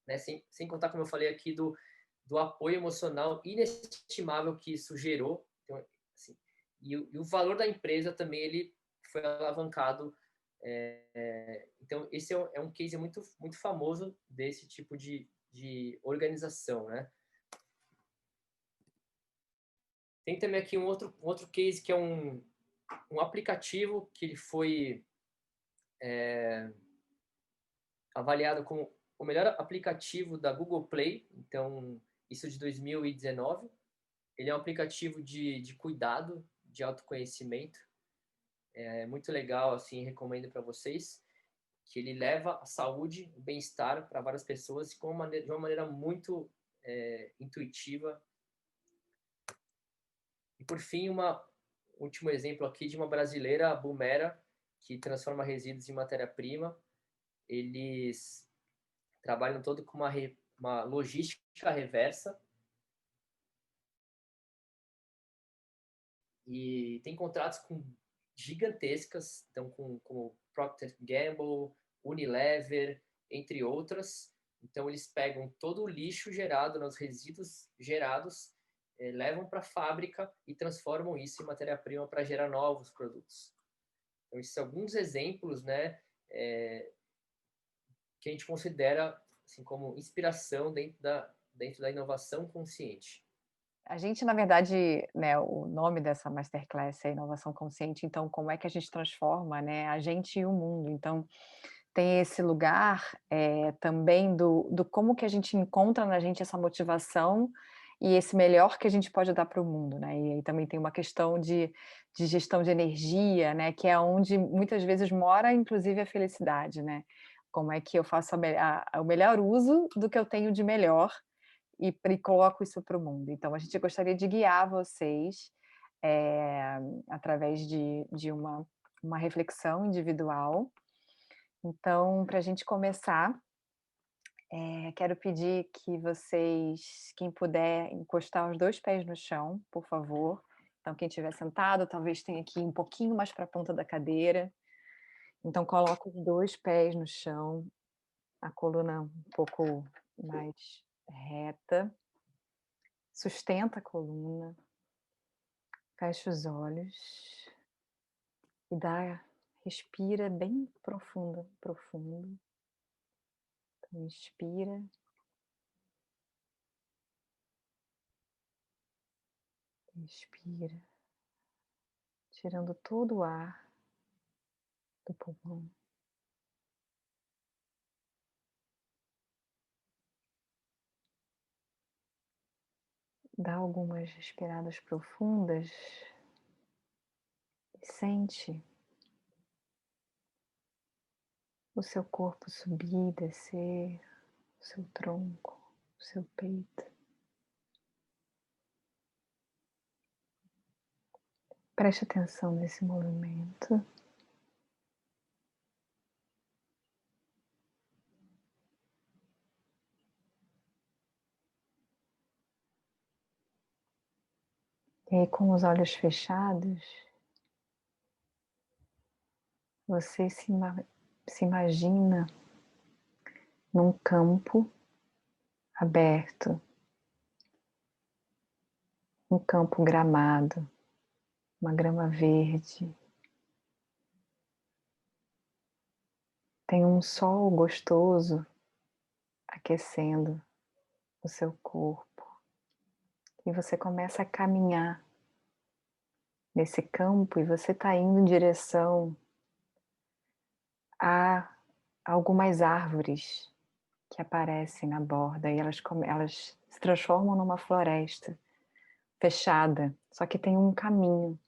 Né? Sem contar, como eu falei aqui, do apoio emocional inestimável que isso gerou. Então, assim, e o valor da empresa também ele foi alavancado. Então, esse é um case muito, muito famoso desse tipo de organização, né? Tem também aqui um outro case que é um aplicativo que ele foi avaliado como o melhor aplicativo da Google Play, então isso de 2019. Ele é um aplicativo de cuidado, de autoconhecimento. É muito legal, assim, recomendo para vocês, que ele leva a saúde, o bem-estar para várias pessoas de uma maneira muito intuitiva. E por fim, último exemplo aqui de uma brasileira, a Bumera, que transforma resíduos em matéria-prima. Eles trabalham todo com uma logística reversa e tem contratos com gigantescas, então como Procter Gamble, Unilever, entre outras. Então eles pegam todo o lixo gerado, nos resíduos gerados, levam para a fábrica e transformam isso em matéria-prima para gerar novos produtos. Então esses são alguns exemplos, né, que a gente considera assim, como inspiração dentro da inovação consciente. A gente, na verdade, né, o nome dessa masterclass é inovação consciente, então como é que a gente transforma, né, a gente e o mundo? Então, tem esse lugar também do como que a gente encontra na gente essa motivação e esse melhor que a gente pode dar para o mundo, né? E aí também tem uma questão de gestão de energia, né? Que é onde muitas vezes mora, inclusive, a felicidade, né? Como é que eu faço o melhor uso do que eu tenho de melhor e coloco isso para o mundo. Então, a gente gostaria de guiar vocês através de uma reflexão individual. Então, para a gente começar, quero pedir que vocês, quem puder, encostar os 2 pés no chão, por favor. Então, quem estiver sentado, talvez tenha que ir um pouquinho mais para a ponta da cadeira. Então, coloca os 2 pés no chão, a coluna um pouco mais reta. Sustenta a coluna, fecha os olhos e respira bem profundo. Então, inspira. Inspira, tirando todo o ar do pulmão. Dá algumas respiradas profundas e sente o seu corpo subir e descer, o seu tronco, o seu peito. Preste atenção nesse movimento. E aí, com os olhos fechados, você se imagina num campo aberto, um campo gramado, uma grama verde. Tem um sol gostoso aquecendo o seu corpo. E você começa a caminhar nesse campo e você está indo em direção a algumas árvores que aparecem na borda e elas se transformam numa floresta fechada, só que tem um caminho.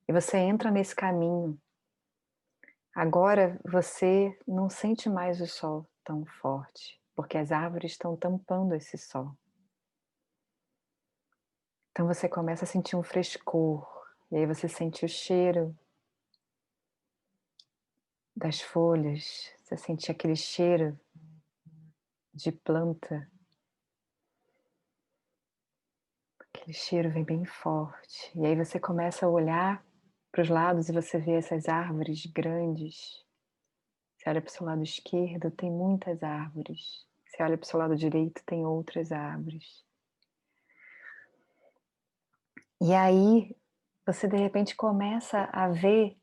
E você entra nesse caminho. Agora você não sente mais o sol tão forte, porque as árvores estão tampando esse sol. Então você começa a sentir um frescor, e aí você sente o cheiro das folhas, você sente aquele cheiro de planta, aquele cheiro vem bem forte. E aí você começa a olhar para os lados e você vê essas árvores grandes. Você olha para o seu lado esquerdo, tem muitas árvores. Você olha para o seu lado direito, tem outras árvores. E aí você de repente começa a ver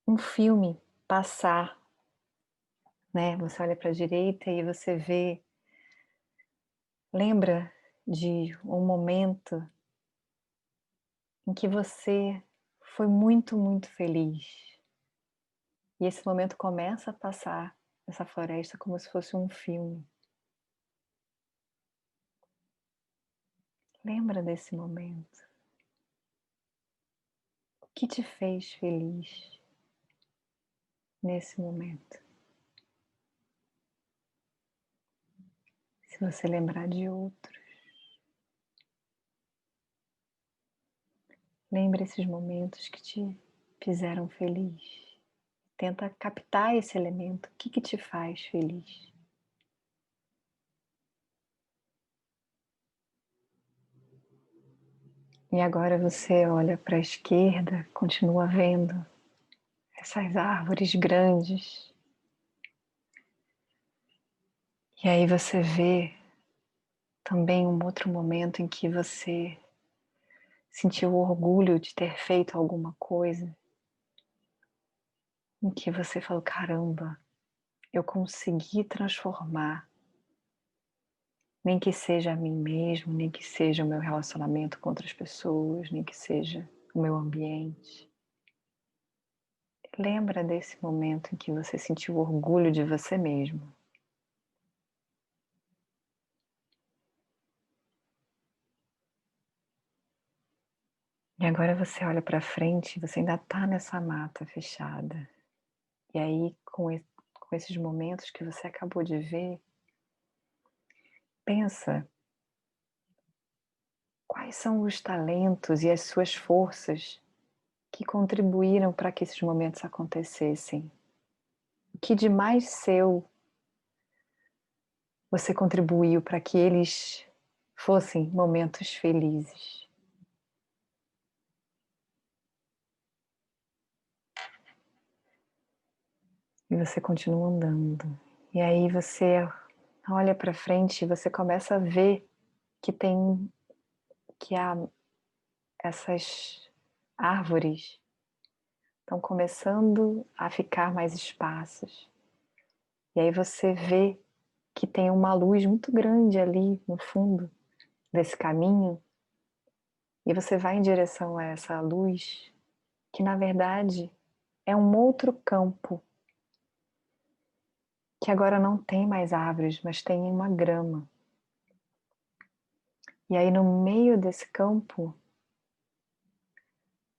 um filme passar, né? Você olha para a direita e você vê, lembra de um momento em que você foi muito, muito feliz. E esse momento começa a passar nessa floresta como se fosse um filme. Lembra desse momento? O que te fez feliz nesse momento? Se você lembrar de outros, lembre esses momentos que te fizeram feliz. Tenta captar esse elemento. O que te faz feliz? E agora você olha para a esquerda, continua vendo essas árvores grandes. E aí você vê também um outro momento em que você sentiu orgulho de ter feito alguma coisa, em que você falou: caramba, eu consegui transformar, nem que seja a mim mesmo, nem que seja o meu relacionamento com outras pessoas, nem que seja o meu ambiente. Lembra desse momento em que você sentiu orgulho de você mesmo. E agora você olha para frente, você ainda está nessa mata fechada. E aí, com esses momentos que você acabou de ver, pensa quais são os talentos e as suas forças que contribuíram para que esses momentos acontecessem. O que de mais seu você contribuiu para que eles fossem momentos felizes? E você continua andando. E aí você olha para frente e você começa a ver que há essas árvores estão começando a ficar mais espaços. E aí você vê que tem uma luz muito grande ali no fundo desse caminho. E você vai em direção a essa luz, que na verdade é um outro campo, que agora não tem mais árvores, mas tem uma grama. E aí no meio desse campo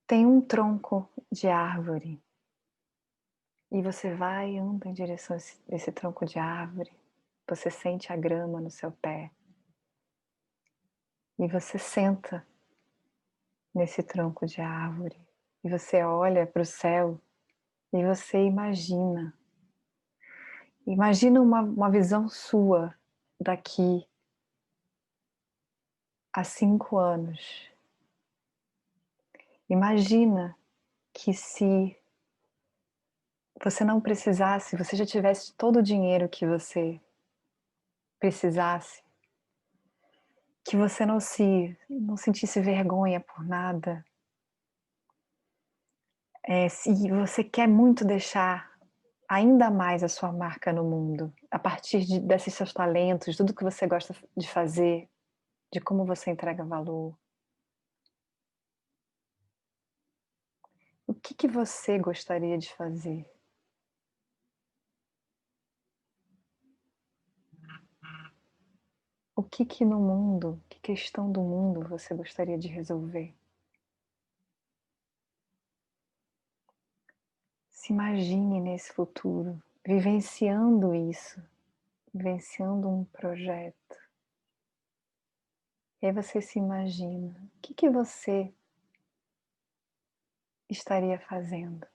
tem um tronco de árvore. E você vai e anda em direção a esse tronco de árvore. Você sente a grama no seu pé. E você senta nesse tronco de árvore. E você olha para o céu e você imagina. Imagina uma visão sua daqui a 5 anos. Imagina que se você não precisasse, você já tivesse todo o dinheiro que você precisasse, que você não sentisse vergonha por nada. Se você quer muito deixar ainda mais a sua marca no mundo, a partir desses seus talentos, tudo que você gosta de fazer, de como você entrega valor. O que você gostaria de fazer? O que que no mundo, que questão do mundo você gostaria de resolver? Se imagine nesse futuro, vivenciando isso, vivenciando um projeto. E aí você se imagina, o que que você estaria fazendo?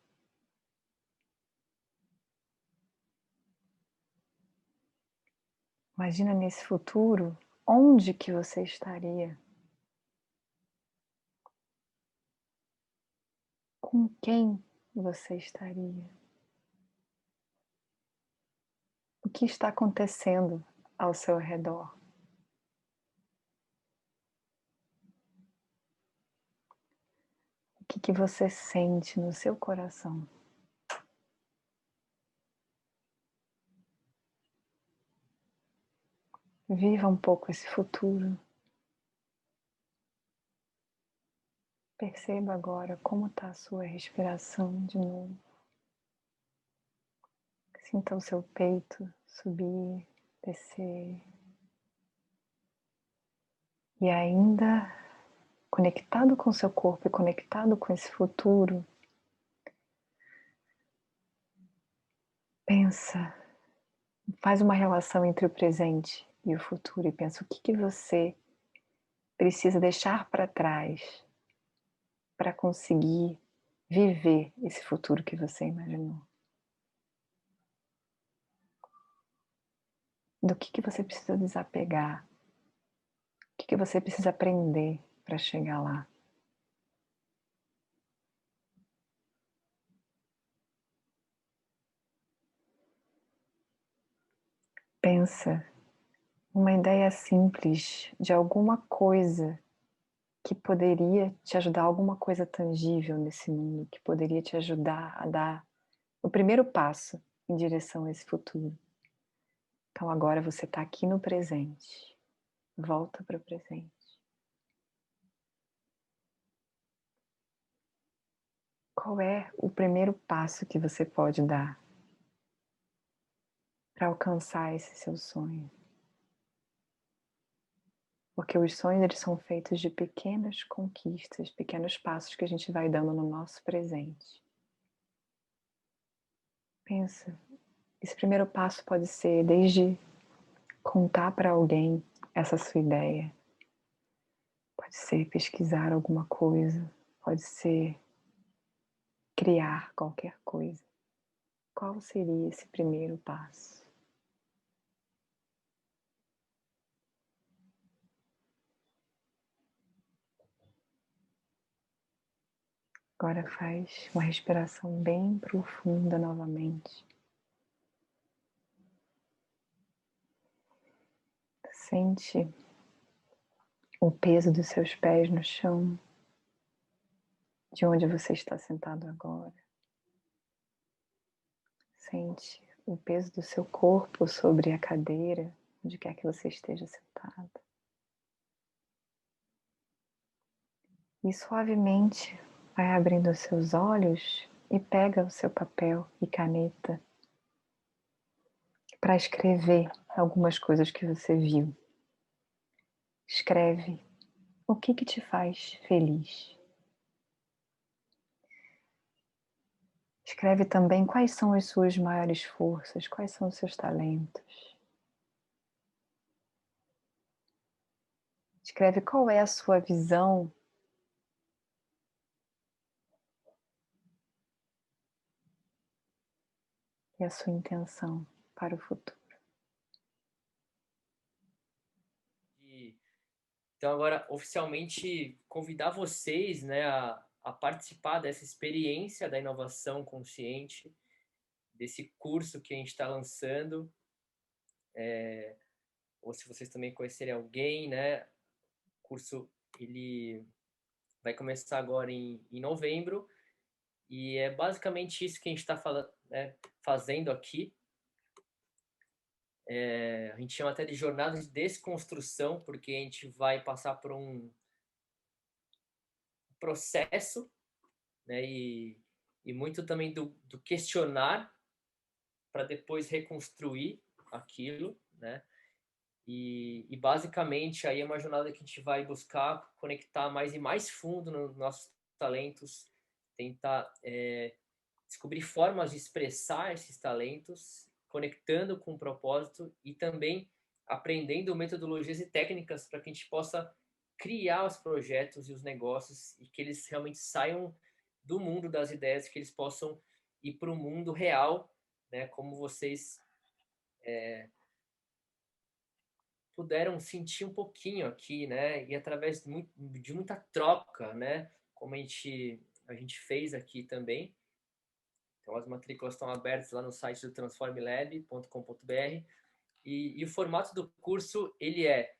Imagina nesse futuro, onde que você estaria? Com quem você estaria? O que está acontecendo ao seu redor? O que que você sente no seu coração? Viva um pouco esse futuro. Perceba agora como está a sua respiração de novo. Sinta o seu peito subir, descer. E ainda conectado com o seu corpo e conectado com esse futuro, pensa, faz uma relação entre o presente e o futuro e pensa o que que você precisa deixar para trás para conseguir viver esse futuro que você imaginou. Do que você precisa desapegar? O que você precisa aprender para chegar lá? Pensa uma ideia simples de alguma coisa que poderia te ajudar, alguma coisa tangível nesse mundo, que poderia te ajudar a dar o primeiro passo em direção a esse futuro. Então agora você está aqui no presente. Volta para o presente. Qual é o primeiro passo que você pode dar para alcançar esse seu sonho? Porque os sonhos eles são feitos de pequenas conquistas, pequenos passos que a gente vai dando no nosso presente. Pensa, esse primeiro passo pode ser desde contar para alguém essa sua ideia, pode ser pesquisar alguma coisa, pode ser criar qualquer coisa. Qual seria esse primeiro passo? Agora faz uma respiração bem profunda novamente. Sente o peso dos seus pés no chão, de onde você está sentado agora. Sente o peso do seu corpo sobre a cadeira, onde quer que você esteja sentado. E suavemente vai abrindo os seus olhos e pega o seu papel e caneta para escrever algumas coisas que você viu. Escreve o que te faz feliz. Escreve também quais são as suas maiores forças, quais são os seus talentos. Escreve qual é a sua visão e a sua intenção para o futuro. Então agora, oficialmente, convidar vocês, né, a participar dessa experiência da inovação consciente, desse curso que a gente está lançando, ou se vocês também conhecerem alguém, né, o curso ele vai começar agora em novembro, e é basicamente isso que a gente está né, fazendo aqui. A gente chama até de jornada de desconstrução, porque a gente vai passar por um processo, né, e muito também do questionar para depois reconstruir aquilo, né? E basicamente aí é uma jornada que a gente vai buscar conectar mais e mais fundo nos nossos talentos, tentar descobrir formas de expressar esses talentos, conectando com o propósito e também aprendendo metodologias e técnicas para que a gente possa criar os projetos e os negócios e que eles realmente saiam do mundo das ideias, que eles possam ir para o mundo real, né? Como vocês puderam sentir um pouquinho aqui, né? E através de muita troca, né? Como a gente fez aqui também. Então, as matrículas estão abertas lá no site do transformelab.com.br e o formato do curso, ele é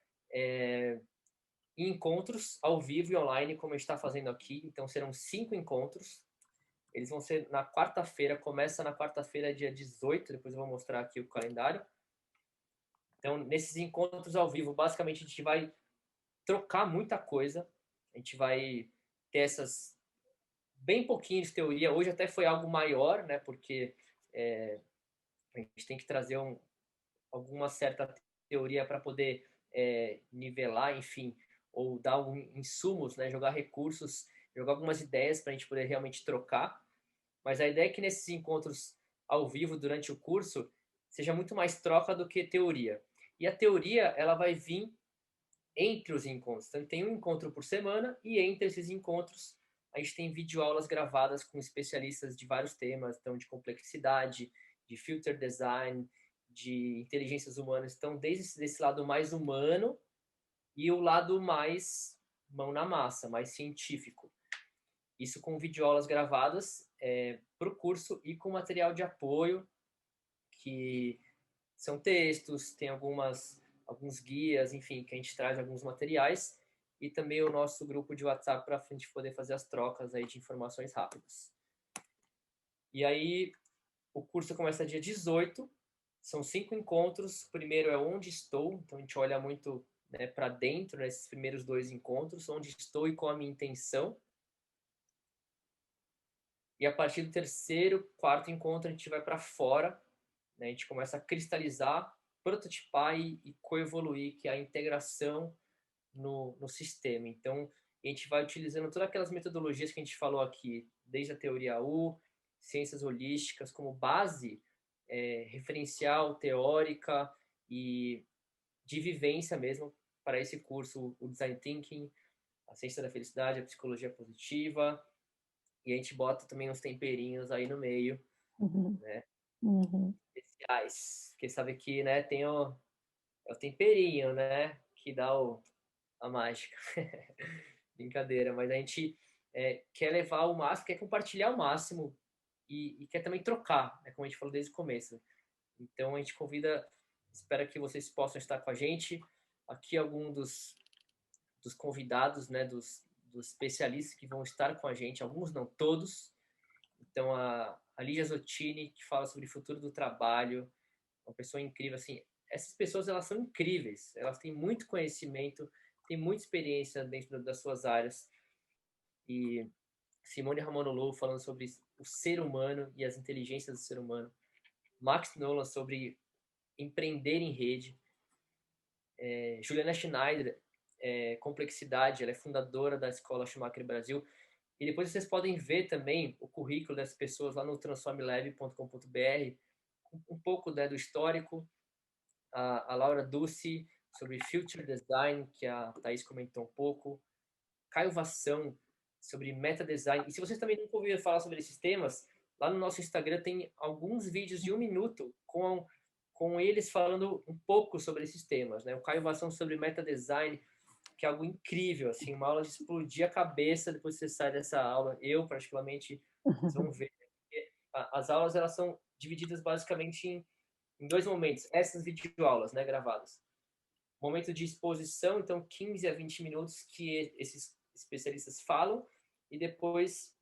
em encontros ao vivo e online, como a gente está fazendo aqui. Então, serão 5 encontros. Eles vão ser na quarta-feira, começa na quarta-feira, dia 18, depois eu vou mostrar aqui o calendário. Então, nesses encontros ao vivo, basicamente a gente vai trocar muita coisa, a gente vai ter essas bem pouquinho de teoria. Hoje até foi algo maior, né? Porque a gente tem que trazer alguma certa teoria para poder nivelar, enfim, ou dar insumos, né? Jogar recursos, jogar algumas ideias para a gente poder realmente trocar. Mas a ideia é que nesses encontros ao vivo durante o curso seja muito mais troca do que teoria. E a teoria ela vai vir entre os encontros. Então, tem um encontro por semana e entre esses encontros a gente tem videoaulas gravadas com especialistas de vários temas, então de complexidade, de filter design, de inteligências humanas. Então, desde esse lado mais humano e o lado mais mão na massa, mais científico. Isso com videoaulas gravadas para o curso e com material de apoio, que são textos, tem alguns guias, enfim, que a gente traz alguns materiais e também o nosso grupo de WhatsApp para a gente poder fazer as trocas aí de informações rápidas. E aí, o curso começa dia 18, são 5 encontros. O primeiro é Onde Estou, então a gente olha muito, né, para dentro nesses primeiros 2 encontros, onde estou e qual a minha intenção. E a partir do terceiro, quarto encontro, a gente vai para fora, né, a gente começa a cristalizar, prototipar e coevoluir, que é a integração no sistema. Então, a gente vai utilizando todas aquelas metodologias que a gente falou aqui, desde a teoria U, ciências holísticas, como base referencial, teórica e de vivência mesmo para esse curso, o Design Thinking, a ciência da felicidade, a psicologia positiva, e a gente bota também uns temperinhos aí no meio, Uhum. né? Uhum. Especiais, porque sabe que, né, tem é o temperinho, né, que dá a mágica. Brincadeira, mas a gente quer levar o máximo, quer compartilhar o máximo e quer também trocar, né, como a gente falou desde o começo. Então a gente convida, espera que vocês possam estar com a gente. Aqui algum dos convidados, né, dos especialistas que vão estar com a gente, alguns não todos. Então a Lígia Zottini, que fala sobre o futuro do trabalho, uma pessoa incrível, assim, essas pessoas elas são incríveis, elas têm muito conhecimento, têm muita experiência dentro das suas áreas. E Simone Ramonolo falando sobre o ser humano e as inteligências do ser humano. Max Nolan sobre empreender em rede. Juliana Schneider, complexidade, ela é fundadora da Escola Schumacher Brasil. E depois vocês podem ver também o currículo das pessoas lá no transformelab.com.br, um pouco, né, do histórico. A Laura Dussi sobre Future Design, que a Thaís comentou um pouco. Caio Vassão sobre meta design. E se vocês também nunca ouviram falar sobre esses temas, lá no nosso Instagram tem alguns vídeos de 1 minuto com eles falando um pouco sobre esses temas, né? O Caio Vassão sobre meta design, que é algo incrível, assim, uma aula de explodir a cabeça depois que você sai dessa aula. Eu, particularmente, vocês vão ver. As aulas, elas são divididas basicamente em 2 momentos. Essas videoaulas, né, gravadas. Momento de exposição, então 15 a 20 minutos que esses especialistas falam e depois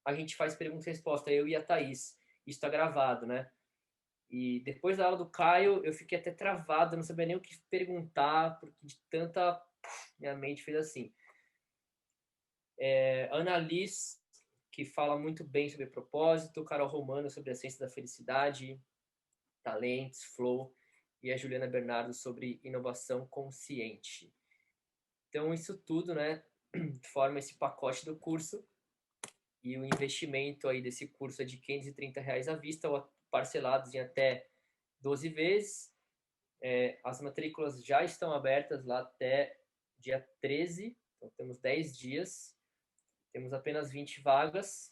a gente faz pergunta e resposta, eu e a Thaís. Isso está gravado, né? E depois da aula do Caio, eu fiquei até travado, não sabia nem o que perguntar, porque de tanta... Minha mente fez assim. Ana Liz, que fala muito bem sobre propósito, Carol Romano sobre a ciência da felicidade, talentos, flow. e a Juliana Bernardo sobre inovação consciente. Então, isso tudo, né, forma esse pacote do curso, e o investimento aí desse curso é de R$ 530 à vista, ou parcelados em até 12 vezes. As matrículas já estão abertas lá até dia 13, então temos 10 dias, temos apenas 20 vagas,